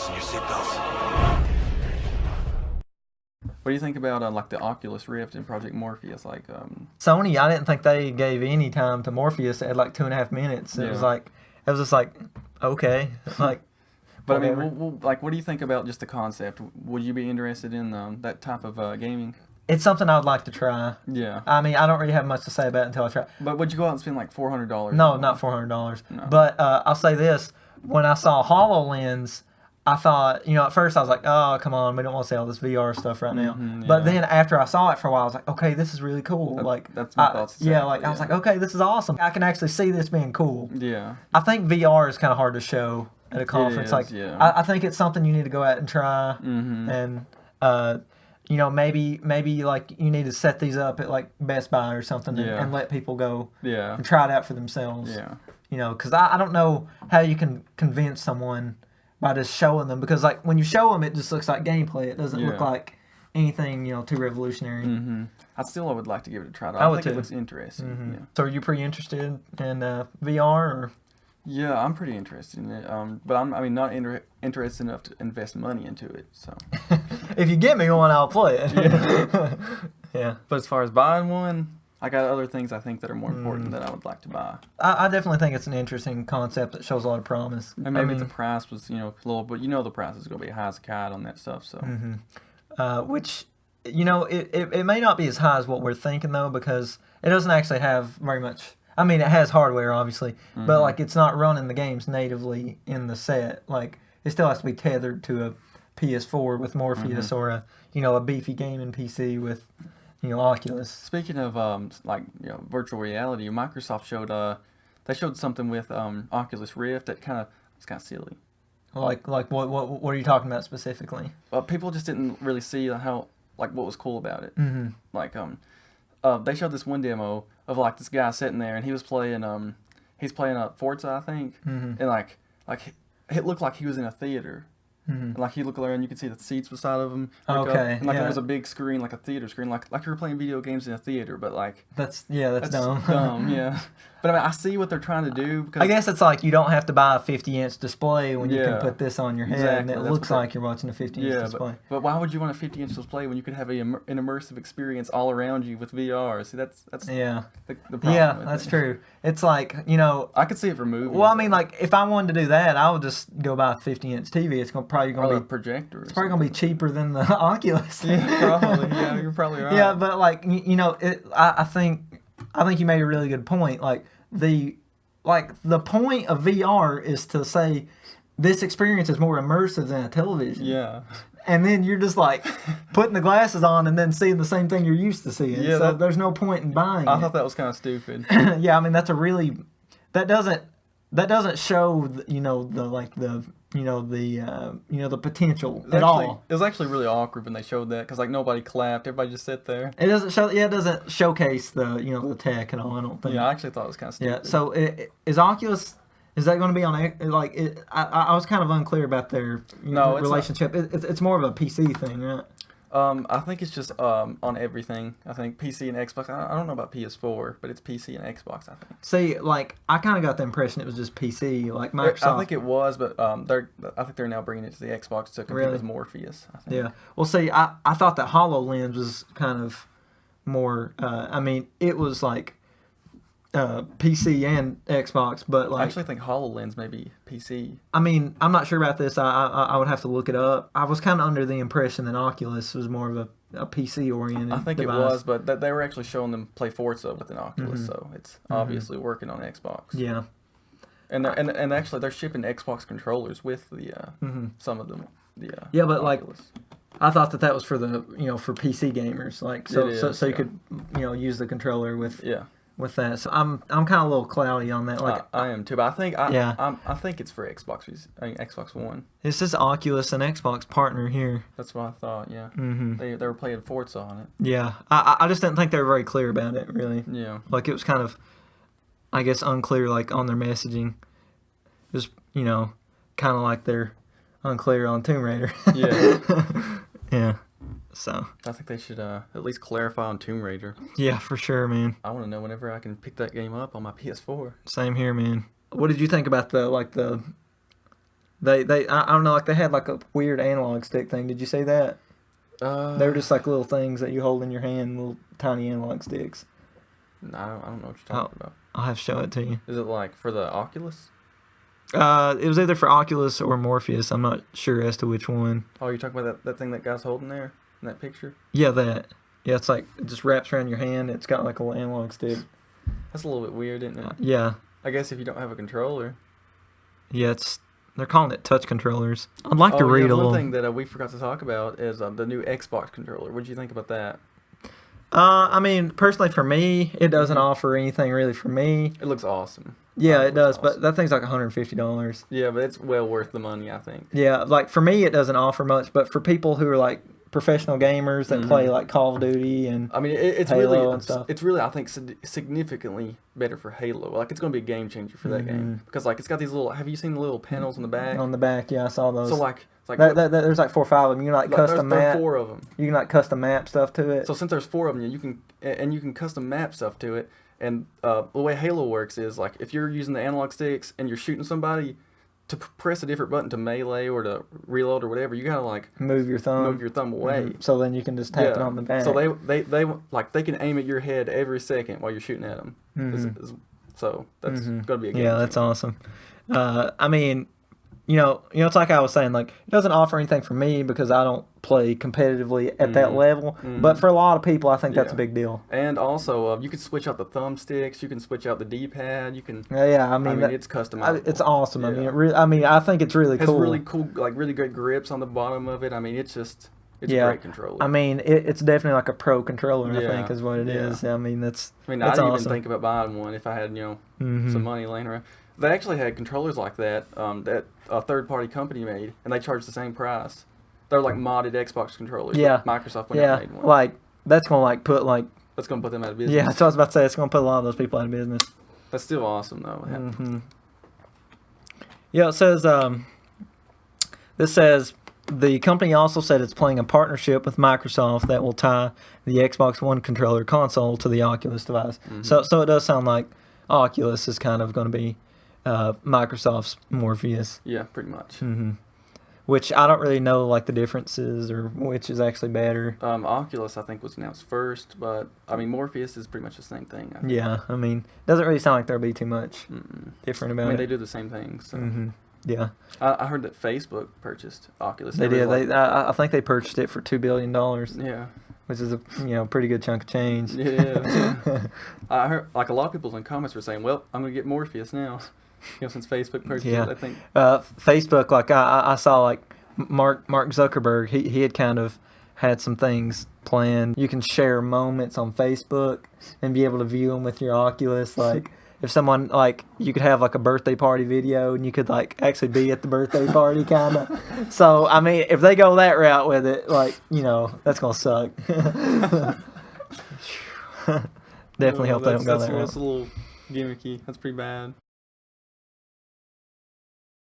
Fasten your seatbelts. What do you think about like the Oculus Rift and Project Morpheus? Like, Sony, I didn't think they gave any time to Morpheus. It had like 2.5 minutes. It was like, it was just like, okay, like. But I mean, like, what do you think about just the concept? Would you be interested in that type of gaming? It's something I would like to try. Yeah. I mean, I don't really have much to say about it until I try. But would you go out and spend like $400? No, not $400. No. But I'll say this: when I saw HoloLens, I thought, at first I was like, oh, come on, we don't want to sell this VR stuff right now. But then after I saw it for a while, I was like, okay, this is really cool. That's my thoughts. Exactly, I was like, okay, this is awesome. I can actually see this being cool. Yeah. I think VR is kind of hard to show at a conference. I think it's something you need to go out and try, and maybe like you need to set these up at like Best Buy or something, and let people go and try it out for themselves. Yeah. Because I don't know how you can convince someone by just showing them, because like when you show them, it just looks like gameplay. It doesn't look like anything too revolutionary. I would like to give it a try. I would think too. It looks interesting. Yeah. So are you pretty interested in VR or? Yeah, I'm pretty interested in it. But I'm not interested enough to invest money into it. So if you get me one, I'll play it. Yeah. Yeah. But as far as buying one, I got other things I think that are more important that I would like to buy. I definitely think it's an interesting concept that shows a lot of promise. And maybe the price was low, but the price is going to be high as a kite on that stuff. So, which it may not be as high as what we're thinking though, because it doesn't actually have very much. I mean, it has hardware obviously, but like it's not running the games natively in the set. Like it still has to be tethered to a PS4 with Morpheus or a beefy gaming PC with. Oculus. Speaking of virtual reality, Microsoft showed something with Oculus Rift that it's kind of silly. Like what are you talking about specifically? People just didn't really see what was cool about it. Like they showed this one demo of like this guy sitting there and he was playing Forza, I think, and like it looked like he was in a theater. And like he looked around, you could see the seats beside of him. And it was a big screen, like a theater screen, like you were playing video games in a theater, but like that's dumb. Dumb, yeah. But I mean, I see what they're trying to do. Because I guess it's like you don't have to buy a 50-inch display when you can put this on your head, and it looks like you're watching a 50-inch display. But why would you want a 50-inch display when you could have an immersive experience all around you with VR? See, that's the problem. Yeah, that's true. It's like I could see it for movies. Well, I mean, like if I wanted to do that, I would just go buy a 50-inch TV. It's probably going to be a projector. It's probably going to be cheaper than the Oculus. Yeah, probably. Yeah, you're probably right. Yeah, but like I think you made a really good point. Like the point of VR is to say this experience is more immersive than a television. Yeah. And then you're just like putting the glasses on and then seeing the same thing you're used to seeing. Yeah, so there's no point in buying it. I thought that was kind of stupid. Yeah, I mean that doesn't show the potential at all. It was actually really awkward when they showed that because like nobody clapped, everybody just sit there. It doesn't showcase the tech and all. I don't think. Yeah, I actually thought it was kind of stupid. Yeah, so is Oculus? Is that going to be on I was kind of unclear about their relationship. It's more of a PC thing, right? I think it's just on everything. I think PC and Xbox. I don't know about PS4, but it's PC and Xbox, I think. See, like I kind of got the impression it was just PC, like Microsoft. I think it was, but I think they're now bringing it to the Xbox to compete with Morpheus. I think. Yeah. Well, see, I thought that HoloLens was kind of more. I mean, it was like. PC and Xbox, but like I actually think HoloLens may be PC. I mean, I'm not sure about this. I would have to look it up. I was kind of under the impression that Oculus was more of a PC oriented. I think device. It was, but they were actually showing them play Forza with an Oculus, so it's obviously working on Xbox. Yeah, and actually they're shipping Xbox controllers with the some of them. Yeah, but Oculus. like. I thought that was for the for PC gamers, like so you could use the controller with with that. So I'm kind of a little cloudy on that. Like I am too, but I think I think it's for Xbox. Xbox One. It says Oculus and Xbox partner here. That's what I thought. Yeah. They were playing Forza on it. Yeah. I just didn't think they were very clear about it. Really. Yeah. Like it was kind of, I guess, unclear. Like on their messaging, just kind of like they're unclear on Tomb Raider. Yeah. Yeah. So I think they should at least clarify on Tomb Raider. Yeah, for sure, man. I want to know whenever I can pick that game up on my PS4. Same here, man. What did you think about the I don't know, like they had like a weird analog stick thing. Did you see that? They were just like little things that you hold in your hand, little tiny analog sticks. No, I don't know what you're talking about. I'll have to show it to you. Is it like for the Oculus? It was either for Oculus or Morpheus. I'm not sure as to which one. Oh, you're talking about that thing that guy's holding there in that picture? Yeah, that. Yeah, it's like it just wraps around your hand. It's got like a little analog stick. That's a little bit weird, isn't it? Yeah. I guess if you don't have a controller. Yeah, they're calling it touch controllers. I'd like to read a little. One thing that we forgot to talk about is the new Xbox controller. What do you think about that? I mean, personally for me, it doesn't offer anything really for me. It looks awesome. Yeah, it does, but that thing's like $150. Yeah, but it's well worth the money, I think. Yeah, like for me, it doesn't offer much, but for people who are like professional gamers that play like Call of Duty and it's Halo really and stuff. It's really, I think, significantly better for Halo. Like it's going to be a game changer for that game because like it's got these little. Have you seen the little panels on the back? On the back, yeah, I saw those. So like. There's like 4 or 5 of them. You can like custom map. There are 4 of them. You can like custom map stuff to it. So since there's 4 of them, you can custom map stuff to it. And the way Halo works is like if you're using the analog sticks and you're shooting somebody, to press a different button to melee or to reload or whatever, you gotta like move your thumb away. So then you can just tap it on the back. So they can aim at your head every second while you're shooting at them. So that's gonna be a game changer. That's awesome. I mean. You know, it's like I was saying, like, it doesn't offer anything for me because I don't play competitively at that level. But for a lot of people, I think that's a big deal. And also, you can switch out the thumbsticks. You can switch out the D-pad. You can. Yeah, I mean it's customizable. It's awesome. Yeah. I mean, I think it's really cool. It's really cool, like really great grips on the bottom of it. I mean, it's a great controller. I mean, it's definitely like a pro controller. I think is what it is. I mean, I didn't even think about buying one if I had some money laying around. They actually had controllers like that that a third-party company made, and they charged the same price. They're like modded Xbox controllers. Yeah. Microsoft went and made one. Like that's gonna put that's gonna put them out of business. Yeah, that's what I was about to say. It's gonna put a lot of those people out of business. That's still awesome though. Yeah, it says this says the company also said it's planning a partnership with Microsoft that will tie the Xbox One controller console to the Oculus device. So it does sound like Oculus is kind of going to be Microsoft's Morpheus. Yeah, pretty much. Which I don't really know like the differences or which is actually better. Oculus I think was announced first, but I mean Morpheus is pretty much the same thing. I think. Yeah, I mean doesn't really sound like there'll be too much different about it. They do the same thing. So. Yeah. I heard that Facebook purchased Oculus. They did. I think they purchased it for $2 billion. Yeah. Which is a pretty good chunk of change. Yeah. I heard like a lot of people in comments were saying, "Well, I'm gonna get Morpheus now." Since Facebook purchased it, I think. Facebook, like I saw, like Mark Zuckerberg, he had kind of had some things planned. You can share moments on Facebook and be able to view them with your Oculus. Like if someone like you could have like a birthday party video and you could like actually be at the birthday party kind of. So I mean, if they go that route with it, like that's gonna suck. Definitely hope they don't go that route. That's a little gimmicky. That's pretty bad.